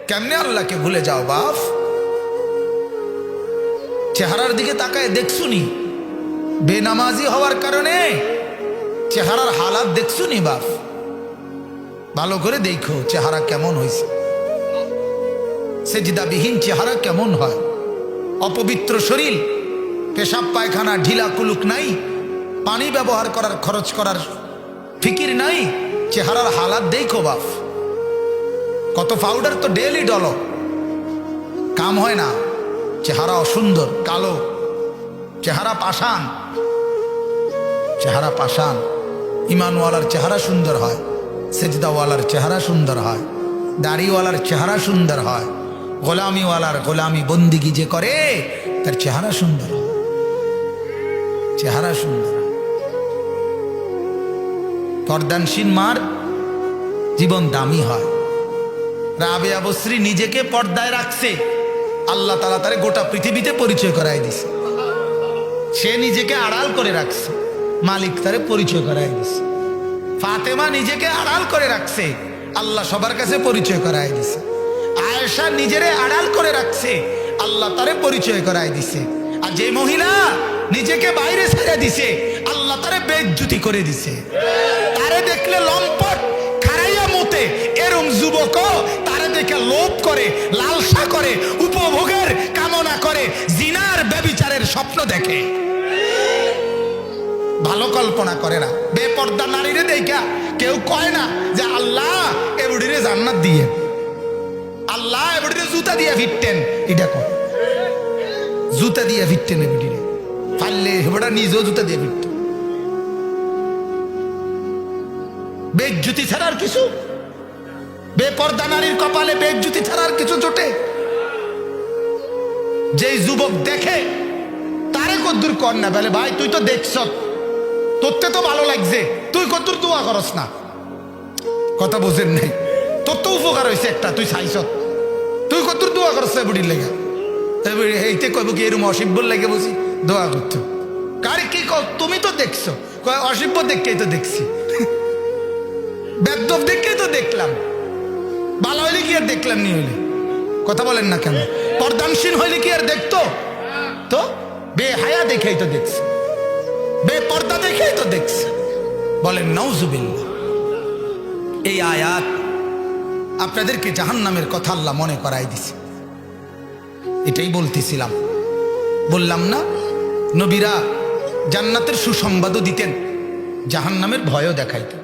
কেমনে আল্লাহকে ভুলে যাও বাপ? চেহারার দিকে তাকায় দেখছুনি? বেনামাজি হওয়ার কারণে চেহারার হালাত দেখছুনি বাপ? ভালো করে দেখো চেহারা কেমন হয়েছে, সেজদাবিহীন চেহারা কেমন হয়, অপবিত্র শরীর, পেশাব পায়খানা ঢিলা কুলুক নাই, পানি ব্যবহার করার খরচ করার ফিকির নাই, চেহারার হালাত দেখো বাপ। কত পাউডার তো ডেলি ডলো, কাম হয় না, চেহারা অসুন্দর, কালো, চেহারা পাষাণ, চেহারা পাষাণ। ইমানওয়ালার চেহারা সুন্দর হয়, সেজদাওয়ালার চেহারা সুন্দর হয়, দাড়িওয়ালার চেহারা সুন্দর হয়, গোলামিওয়ালার গোলামি বন্দিগি যে করে তার চেহারা সুন্দর হয়, চেহারা সুন্দর। পর্দানশীল মার জীবন দামি হয়। রাবেয়া বসরি নিজেকে পর্দায় রাখছে, আল্লাহ তাআলা তারে গোটা পৃথিবীতে পরিচয় করাই দিছে। সে নিজেকে আড়াল করে রাখছে, মালিক তারে পরিচয় করাই দিছে। ফাতেমা নিজেকে আড়াল করে রাখছে, আল্লাহ সবার কাছে পরিচয় করাই দিছে। আয়েশা নিজেরে আড়াল করে রাখছে, আল্লাহ তারে পরিচয় করাই দিছে। আর যে মহিলা নিজেকে বাইরে ছেড়ে দিছে, আল্লাহ তারে বেইজ্জতি করে দিছে। তারে দেখলে লম্পট খারাইয়া মতে, এরম যুবক তারে দেখে লোভ করে, লালসা করে, উপভোগের কামনা করে, জিনার ব্যভিচারের স্বপ্ন দেখে, ভালো কল্পনা করে না। বেপর্দা নারীরে দেখা কেউ কয় না যে আল্লাহ এবুড়িরে জান্নাত দিয়ে, আল্লাহ এবুড়িরে জুতা দিয়ে ফিরতেন, এটা কয় জুতা দিয়ে ফিরতেন, এবুড়িরে পারলে হেবড়া নিজেও জুতা দিয়ে ফিরত। বেজ্জুতি ছাড়ার কিছু, বেপর্দা নারীর কপালে বেজ্জুতি ছাড়ার কিছু জোটে। যেই যুবক দেখে তারে কদ্দুর কর না, বলে ভাই তুই তো দেখছ, তোরতে তো ভালো লাগছে, তুই কদ্দুর দোয়া করস না। কথা বোঝেন নাই, তোর তো উপকার হয়েছে একটা, তুই চাইছ, তুই কদ্দুর দোয়া করস বুড়ির লেগে। এইতে কইব কি এরম অসিব্বর লেগে বুঝি দোয়া করতো? কারে কি কর, তুমি তো দেখছো, কয় অসিব্য দেখেই তো দেখছি, বেদ্যব দেখেই তো দেখলাম, ভালো হইলে কি আর দেখলাম, নি হইলে কথা বলেন না কেন? পর্দানশীল হইলে কি আর দেখতো? তো বেহায়া দেখেই তো দেখছি, বেপর্দা দেখেই তো দেখছি। বলেন নাউজুবিল্লাহ। এই আয়াত আপনাদেরকে জাহান্নামের কথা আল্লাহ মনে করাই দিছে। এটাই বলতেছিলাম, বললাম না নবীরা জান্নাতের সুসংবাদও দিতেন, জাহান্নামের ভয়ও দেখাইতেন।